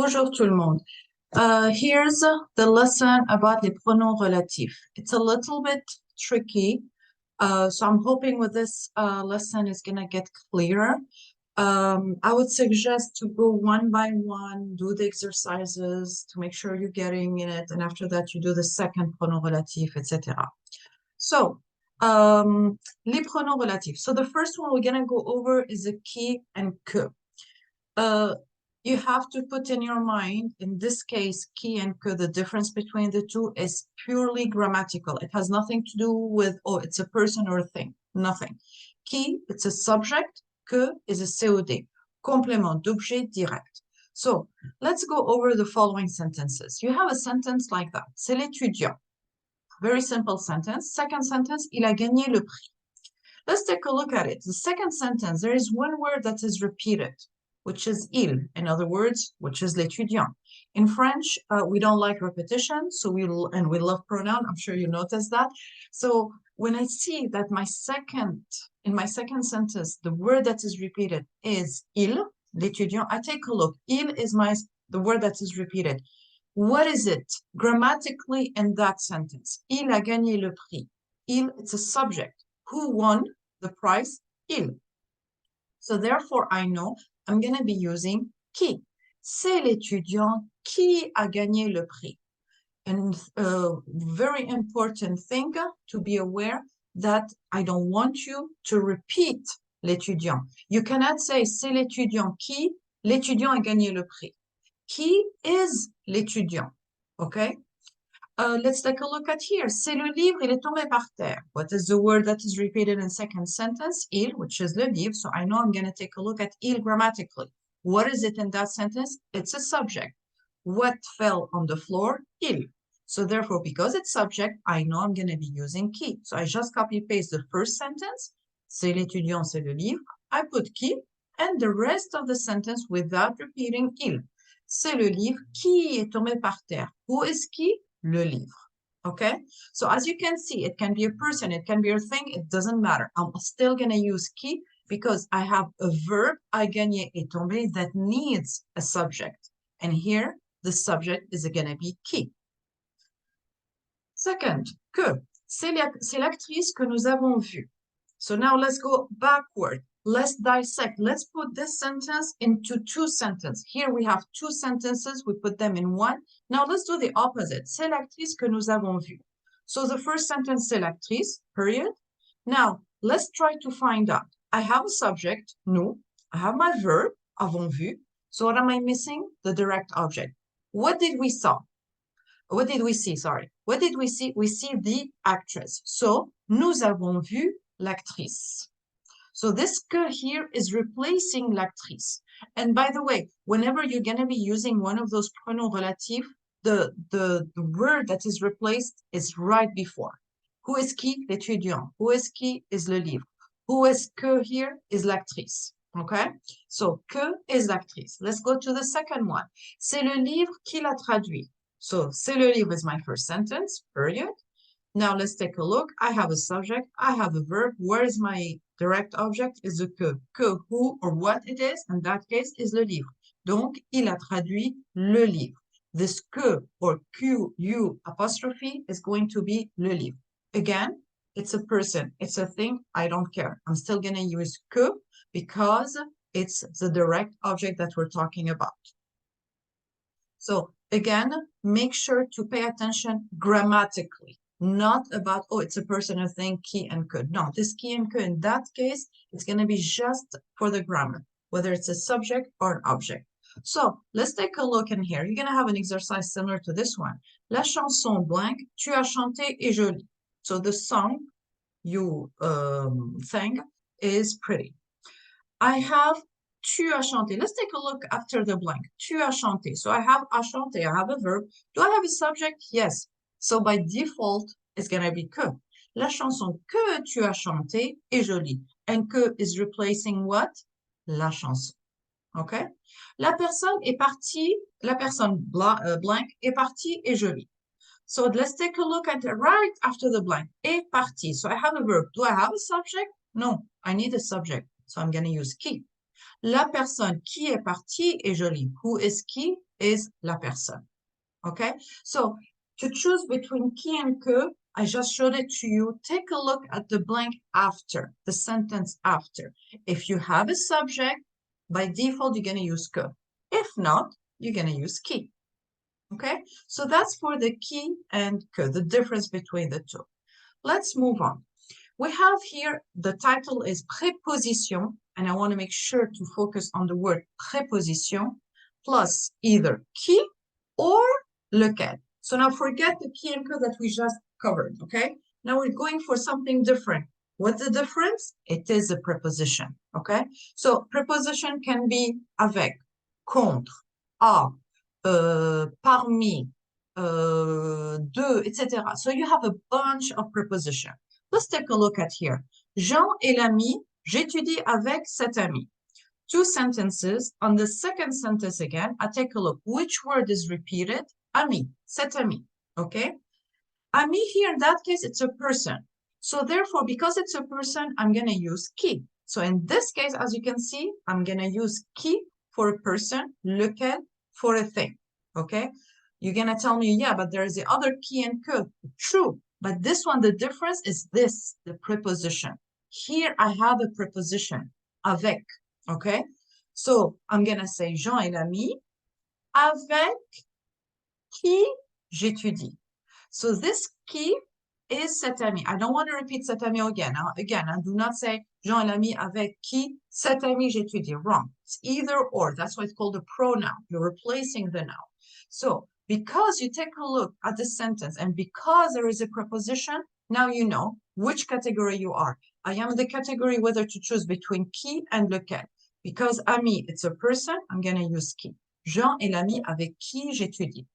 Bonjour tout le monde. Here's the lesson about les pronoms relatifs. It's a little bit tricky, so I'm hoping with this lesson is going to get clearer. I would suggest to go one by one, do the exercises to make sure you're getting in it, and after that you do the second pronom relatif, etc. So, les pronoms relatifs. So the first one we're going to go over is a qui and que. You have to put in your mind, in this case, qui and que, the difference between the two is purely grammatical. It has nothing to do with, oh, it's a person or a thing. Nothing. Qui, it's a subject. Que is a COD. Complément d'objet direct. So, let's go over the following sentences. You have a sentence like that. C'est l'étudiant. Very simple sentence. Second sentence, il a gagné le prix. Let's take a look at it. The second sentence, there is one word that is repeated, which is il, in other words, which is l'étudiant. In French, we don't like repetition, so we love pronoun. I'm sure you noticed that. So when I see that in my second sentence, the word that is repeated is il, l'étudiant, I take a look. Il is the word that is repeated. What is it grammatically in that sentence? Il a gagné le prix. Il, it's a subject. Who won the prize? Il. So therefore, I know I'm going to be using qui. C'est l'étudiant qui a gagné le prix. And a very important thing to be aware that I don't want you to repeat l'étudiant. You cannot say c'est l'étudiant qui, l'étudiant a gagné le prix. Qui is l'étudiant? Okay? Let's take a look at here. C'est le livre, il est tombé par terre. What is the word that is repeated in second sentence? Il, which is le livre. So I know I'm going to take a look at il grammatically. What is it in that sentence? It's a subject. What fell on the floor? Il. So therefore, because it's subject, I know I'm going to be using qui. So I just copy-paste the first sentence. C'est l'étudiant, c'est le livre. I put qui, and the rest of the sentence without repeating il. C'est le livre qui est tombé par terre. Who is qui? Le livre. Okay? So as you can see, it can be a person, it can be a thing, it doesn't matter. I'm still going to use qui because I have a verb, a gagné et tombé, that needs a subject. And here, the subject is going to be qui. Second, que. C'est l'actrice que nous avons vue. So now let's go backward. Let's dissect. Let's put this sentence into two sentences. Here we have two sentences. We put them in one. Now let's do the opposite. C'est l'actrice que nous avons vue. So the first sentence, c'est l'actrice, period. Now, let's try to find out. I have a subject, nous. I have my verb, avons vu. So what am I missing? The direct object. What did we saw? What did we see? Sorry. What did we see? We see the actress. So, nous avons vu l'actrice. So this que here is replacing l'actrice. And by the way, whenever you're going to be using one of those pronoms relatifs, the word that is replaced is right before. Who is qui? L'étudiant. Who is qui? Is le livre. Who is que here? Is l'actrice. Okay? So, que is l'actrice. Let's go to the second one. C'est le livre qui l'a traduit. So, c'est le livre is my first sentence, period. Now, let's take a look. I have a subject. I have a verb. Where is my direct object? Is the que. Que, who, or what it is, in that case, is le livre. Donc, il a traduit le livre. This que, or Q, U, apostrophe, is going to be le livre. Again, it's a person. It's a thing. I don't care. I'm still going to use que because it's the direct object that we're talking about. So, again, make sure to pay attention grammatically. Not about, oh, it's a person, a thing, qui and que. No, this qui and que, in that case, it's going to be just for the grammar, whether it's a subject or an object. So, let's take a look in here. You're going to have an exercise similar to this one. La chanson blank, tu as chanté est jolie. So, the song you sang is pretty. I have tu as chanté. Let's take a look after the blank. Tu as chanté. So I have a chanté. I have a verb. Do I have a subject? Yes. So by default, it's going to be que. La chanson que tu as chantée est jolie. And que is replacing what? La chanson. Okay? La personne est partie. La personne blank est partie est jolie. So let's take a look at it right after the blank. Est partie. So I have a verb. Do I have a subject? No, I need a subject. So I'm going to use qui. La personne qui est partie est jolie. Who is qui? is la personne. Okay? So to choose between qui and que, I just showed it to you. Take a look at the blank after, the sentence after. If you have a subject, by default, you're going to use que. If not, you're going to use qui. Okay? So that's for the qui and que, the difference between the two. Let's move on. We have here, the title is préposition, and I want to make sure to focus on the word préposition, plus either qui or lequel. So now forget the qui and que that we just covered, okay? Now we're going for something different. What's the difference? It is a preposition, okay? So preposition can be avec, contre, à, parmi, de, etc. So you have a bunch of prepositions. Let's take a look at here. Jean est l'ami, j'étudie avec cet ami. Two sentences. On the second sentence again, I take a look. Which word is repeated? Ami, cet ami, okay? Ami here, in that case, it's a person. So therefore, because it's a person, I'm going to use qui. So in this case, as you can see, I'm going to use qui for a person, lequel for a thing, okay? You're going to tell me, yeah, but there is the other qui and que. True, but this one, the difference is this, the preposition. Here, I have a preposition, avec, okay? So I'm going to say Jean est l'ami avec qui j'étudie. So this qui is cet ami. I don't want to repeat cet ami again. Again, I do not say Jean est l'ami avec qui cet ami j'étudie. Wrong. It's either or. That's why it's called a pronoun. You're replacing the noun. So because you take a look at the sentence and because there is a preposition, now you know which category you are. I am the category whether to choose between qui and lequel. Because ami, it's a person, I'm going to use qui. Jean est l'ami avec qui j'étudie.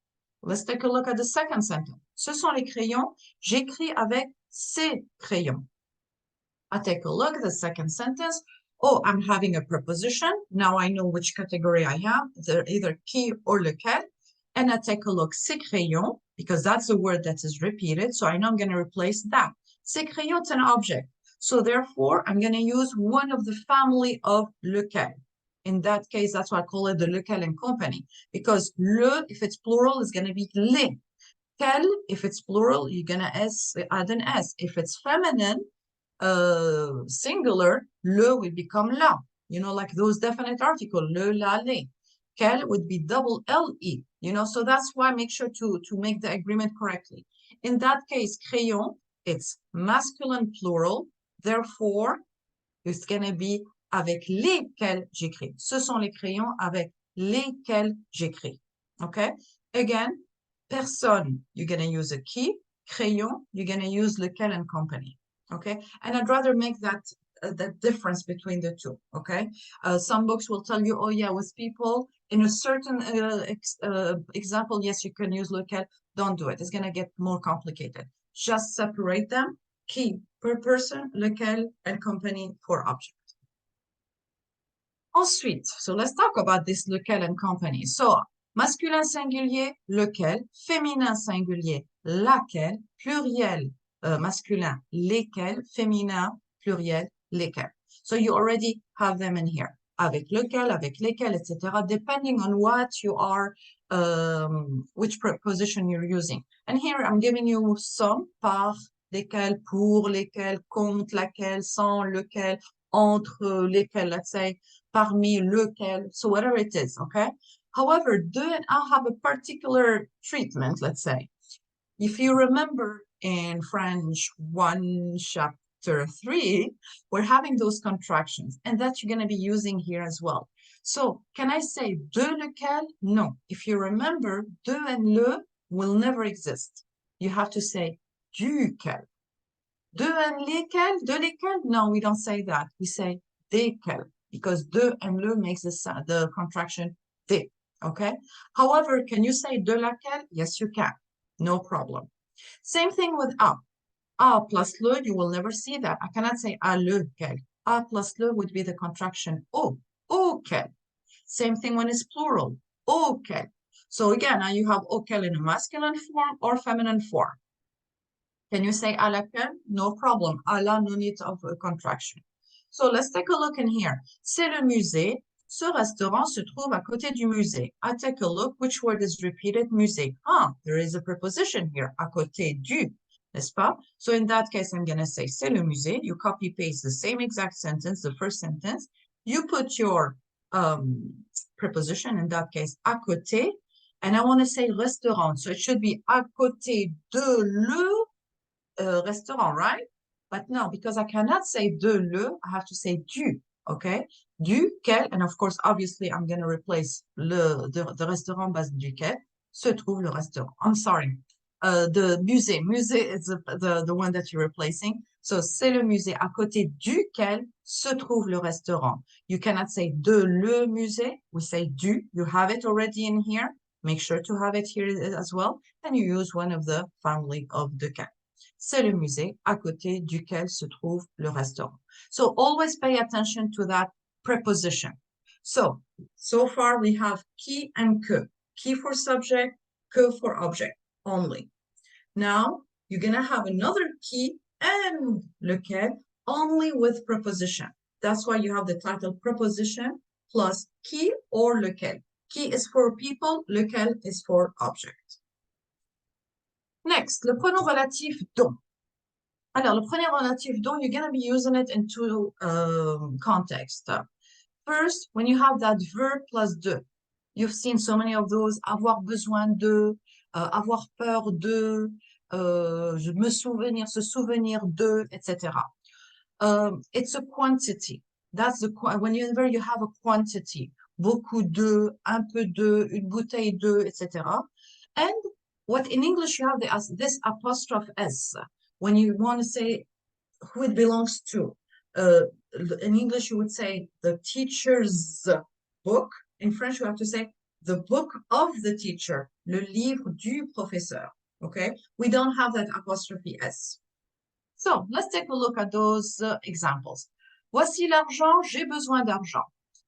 Let's take a look at the second sentence. Ce sont les crayons. J'écris avec ces crayons. I take a look at the second sentence. Oh, I'm having a preposition. Now I know which category I have. They're either qui or lequel. And I take a look, ces crayons, because that's the word that is repeated. So I know I'm going to replace that. Ces crayons, it's an object. So therefore, I'm going to use one of the family of lequel. In that case, that's why I call it the lequel and company. Because le, if it's plural, is going to be les. Quel, if it's plural, you're going to add an S. If it's feminine, singular, le will become la. You know, like those definite articles, le, la, les. Quel would be double L-E, you know, so that's why make sure to make the agreement correctly. In that case, crayon, it's masculine plural, therefore, it's going to be avec lesquels j'écris. Ce sont les crayons avec lesquels j'écris, okay? Again, personne, you're going to use a qui, crayon, you're going to use lequel and company, okay? And I'd rather make that difference between the two, okay? Some books will tell you, oh yeah, with people in a certain example, yes, you can use lequel. Don't do it. It's going to get more complicated. Just separate them. Qui per person, lequel, and company for object. Ensuite, so let's talk about this lequel and company. So, masculin singulier, lequel, féminin singulier, laquelle, pluriel masculin, lesquels, féminin, pluriel, lesquels. So you already have them in here. Avec lequel, avec lesquels, etc., depending on what you are, which preposition you're using. And here I'm giving you some, par, lesquels, pour, lesquels, contre, laquelle, sans, lequel, entre, lesquels, let's say, parmi, lequel, so whatever it is, okay? However, de and a have a particular treatment, let's say. If you remember in French 1 chapter 3, we're having those contractions, and that you're going to be using here as well. So can I say de lequel? No. If you remember, de and le will never exist. You have to say duquel. De and lesquels? De lesquels? No, we don't say that. We say desquels, because de and le makes the contraction de, okay? However, can you say de laquelle? Yes, you can. No problem. Same thing with a. A plus le, you will never see that. I cannot say a lequel. A plus le would be the contraction o, auquel. Same thing when it's plural, auquel. So again, now you have auquel in a masculine form or feminine form. Can you say à laquelle? No problem. À la, no need of a contraction. So let's take a look in here. C'est le musée. Ce restaurant se trouve à côté du musée. I take a look. Which word is repeated? Musée. Ah, there is a preposition here. À côté du, n'est-ce pas? So in that case, I'm going to say c'est le musée. You copy paste the same exact sentence, the first sentence. You put your preposition, in that case, à côté. And I want to say restaurant. So it should be à côté de le restaurant, right? But no, because I cannot say de le, I have to say du, okay? Duquel, and of course, obviously, I'm going to replace the restaurant base duquel se trouve le restaurant. I'm sorry. The musée. Musée is the one that you're replacing. So, c'est le musée à côté duquel se trouve le restaurant. You cannot say de le musée. We say du. You have it already in here. Make sure to have it here as well. And you use one of the family of duquel. C'est le musée à côté duquel se trouve le restaurant. So always pay attention to that preposition. So far we have qui and que. Qui for subject, que for object only. Now you're going to have another qui and lequel only with preposition. That's why you have the title preposition plus qui or lequel. Qui is for people, lequel is for object. Next, le pronom relatif dont. Alors, le pronom relatif dont, you're going to be using it in two contexts. First, when you have that verb plus de. You've seen so many of those, avoir besoin de, avoir peur de, me souvenir, se souvenir de, etc. It's a quantity. That's whenever you have a quantity, beaucoup de, un peu de, une bouteille de, etc. And what in English you have this apostrophe S. When you want to say who it belongs to. In English, you would say the teacher's book. In French, you have to say the book of the teacher, le livre du professeur. Okay? We don't have that apostrophe S. So let's take a look at those examples. Voici l'argent, j'ai besoin d'argent.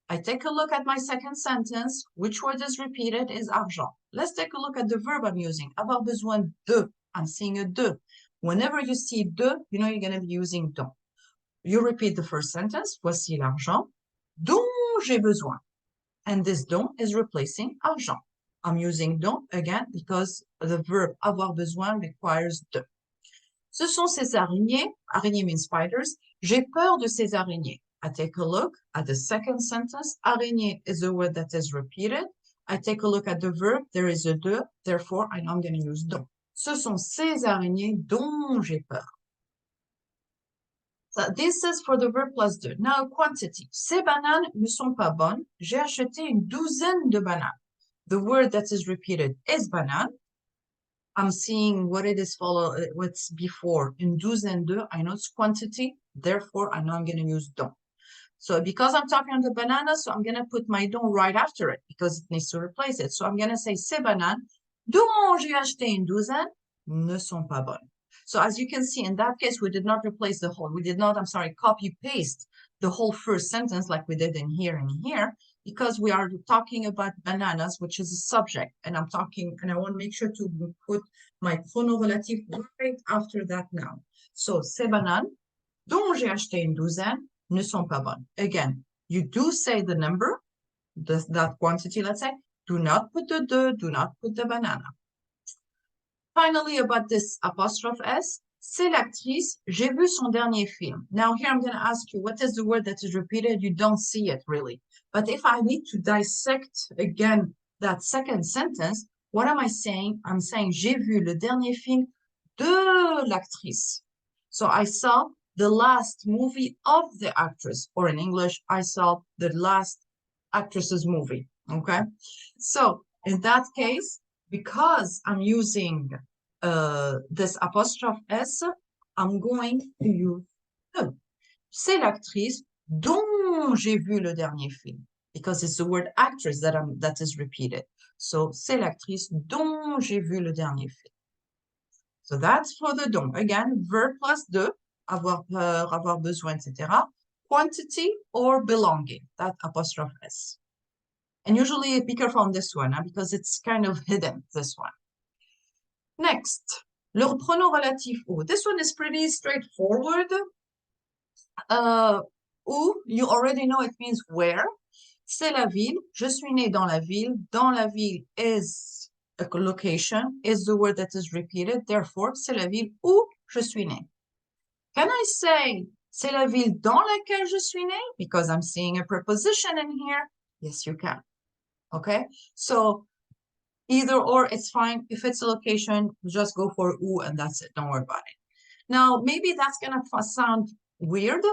I take a look at my second sentence. Which word is repeated is argent. Let's take a look at the verb I'm using. Avoir besoin de. I'm seeing a de. Whenever you see de, you know you're going to be using dont. You repeat the first sentence. Voici l'argent dont j'ai besoin. And this dont is replacing argent. I'm using dont again because the verb avoir besoin requires de. Ce sont ces araignées. Araignées means spiders. J'ai peur de ces araignées. I take a look at the second sentence. Araignée is a word that is repeated. I take a look at the verb. There is a de. Therefore, I'm going to use dont. Ce sont ces araignées dont j'ai peur. So this is for the verb plus de. Now, quantity. Ces bananes ne sont pas bonnes. J'ai acheté une douzaine de bananes. The word that is repeated is banane. I'm seeing what it is what's before. Une douzaine de, I know it's quantity. Therefore, I know I'm going to use dont. So because I'm talking about the banana, so I'm going to put my dont right after it because it needs to replace it. So I'm going to say ces bananes dont j'ai acheté une douzaine ne sont pas bonnes. So as you can see, in that case, we did not replace the whole, copy paste the whole first sentence like we did in here and here, because we are talking about bananas, which is a subject. And I want to make sure to put my pronom relatif right after that now. So, ces bananes dont j'ai acheté une douzaine ne sont pas bonnes. Again, you do say the number, that quantity, let's say. Do not put the de, do not put the banana. Finally, about this apostrophe S, c'est l'actrice, j'ai vu son dernier film. Now here I'm going to ask you, what is the word that is repeated? You don't see it really. But if I need to dissect again that second sentence, what am I saying? I'm saying, j'ai vu le dernier film de l'actrice. So I saw the last movie of the actress, or in English, I saw the last actress's movie, okay? So in that case, because I'm using this apostrophe S, I'm going to use the. C'est l'actrice dont j'ai vu le dernier film, because it's the word actress that is repeated. So, c'est l'actrice dont j'ai vu le dernier film. So that's for the dont. Again, verb plus de, avoir peur, avoir besoin, etc. Quantity or belonging, that apostrophe S. And usually be careful on this one, because it's kind of hidden, this one. Next, le pronom relatif où. This one is pretty straightforward. Où, you already know it means where. C'est la ville. Je suis né dans la ville. Dans la ville is a location, is the word that is repeated. Therefore, c'est la ville où je suis né. Can I say c'est la ville dans laquelle je suis né? Because I'm seeing a preposition in here. Yes, you can. Okay, so either or, it's fine. If it's a location, just go for où and that's it. Don't worry about it. Now, maybe that's gonna sound weird.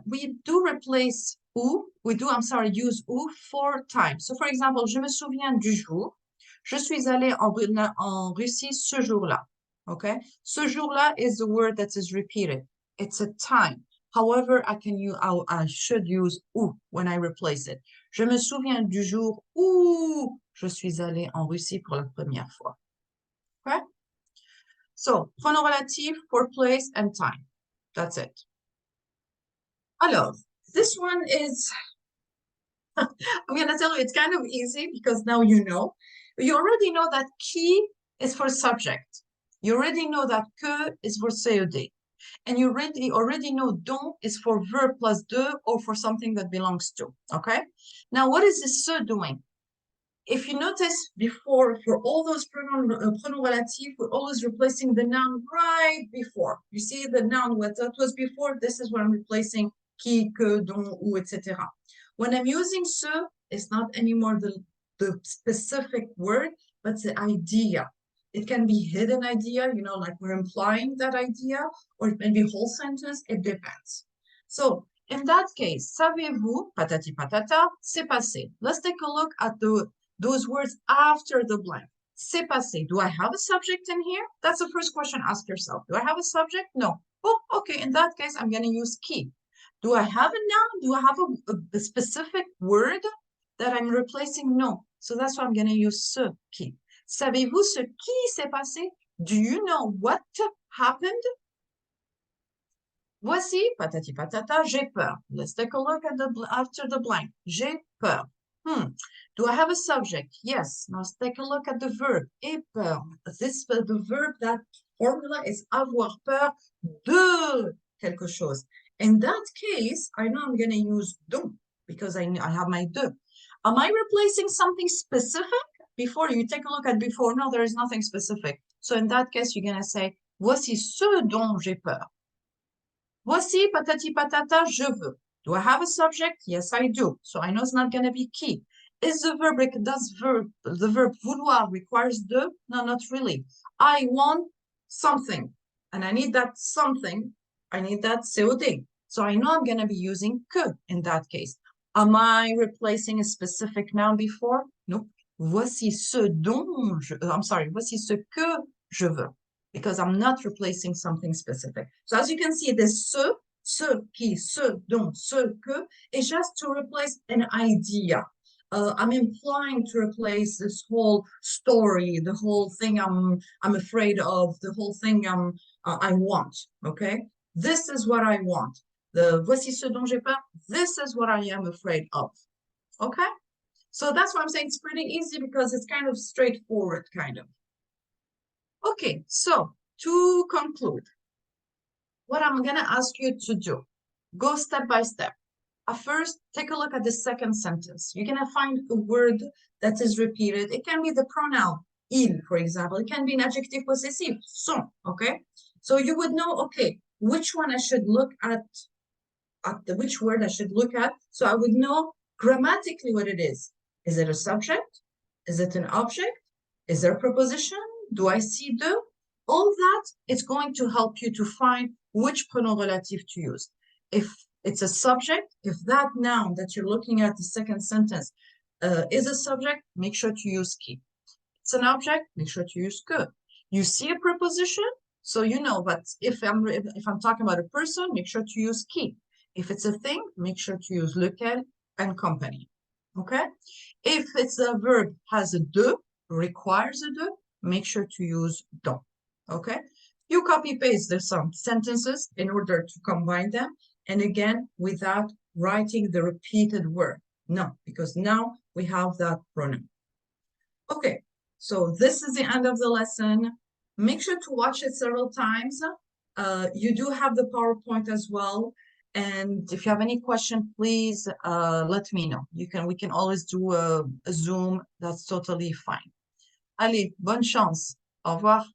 We do replace où, use où 4 times. So, for example, je me souviens du jour. Je suis allé en Russie ce jour-là. Okay? Ce jour-là is the word that is repeated. It's a time. However, I should use où when I replace it. Je me souviens du jour où je suis allé en Russie pour la première fois. Okay? So, pronom relatif for place and time. That's it. Alors, this one is, I'm going to tell you, it's kind of easy because now you know. You already know that qui is for subject. You already know that que is for COD. And you already know don is for verb plus de or for something that belongs to, okay? Now, what is this se doing? If you notice before, for all those pronoun relatif, we're always replacing the noun right before. You see the noun, what that was before, this is what I'm replacing qui, que, dont, ou, etc. When I'm using se, it's not anymore the specific word, but the idea. It can be hidden idea, you know, like we're implying that idea, or it may be whole sentence, it depends. So in that case, savez-vous, patati patata, c'est passé. Let's take a look at those words after the blank. C'est passé. Do I have a subject in here? That's the first question. Ask yourself. Do I have a subject? No. Oh, okay. In that case, I'm going to use qui. Do I have a noun? Do I have a specific word that I'm replacing? No. So that's why I'm going to use ce qui. Savez-vous ce qui s'est passé? Do you know what happened? Voici, patati patata, j'ai peur. Let's take a look at after the blank. J'ai peur. Do I have a subject? Yes. Now let's take a look at the verb. Ai peur. The verb, that formula is avoir peur de quelque chose. In that case, I know I'm going to use dont because I have my de. Am I replacing something specific? Before, you take a look at before. No, there is nothing specific. So in that case, you're going to say, voici ce dont j'ai peur. Voici, patati patata, je veux. Do I have a subject? Yes, I do. So I know it's not going to be qui. Is the verb, the verb vouloir requires de? No, not really. I want something, and I need that something. I need that COD. So I know I'm going to be using que in that case. Am I replacing a specific noun before? Nope. Voici ce dont voici ce que je veux, because I'm not replacing something specific. So as you can see, this ce qui, ce dont, ce que is just to replace an idea. I'm implying to replace this whole story, the whole thing I'm afraid of, the whole thing I want, okay? This is what I want. The voici ce dont j'ai peur, this is what I am afraid of, okay? So that's why I'm saying it's pretty easy because it's kind of straightforward, kind of. Okay, so to conclude, what I'm going to ask you to do, go step by step. First, take a look at the second sentence. You're going to find a word that is repeated. It can be the pronoun il, for example. It can be an adjective possessive, son, okay? So you would know, okay, which one I should look at which word I should look at. So I would know grammatically what it is. Is it a subject? Is it an object? Is there a preposition? Do I see de? All that is going to help you to find which pronom relatif to use. If it's a subject, if that noun that you're looking at the second sentence is a subject, make sure to use qui. It's an object, make sure to use que. You see a preposition, so you know, but if I'm talking about a person, make sure to use qui. If it's a thing, make sure to use lequel and company. Okay? If it's a verb has a de, requires a de, make sure to use dont. Okay? You copy paste some sentences in order to combine them. And again, without writing the repeated word. No, because now we have that pronoun. Okay, so this is the end of the lesson. Make sure to watch it several times. You do have the PowerPoint as well. And if you have any question, please let me know. We can always do a Zoom. That's totally fine. Allez, bonne chance. Au revoir.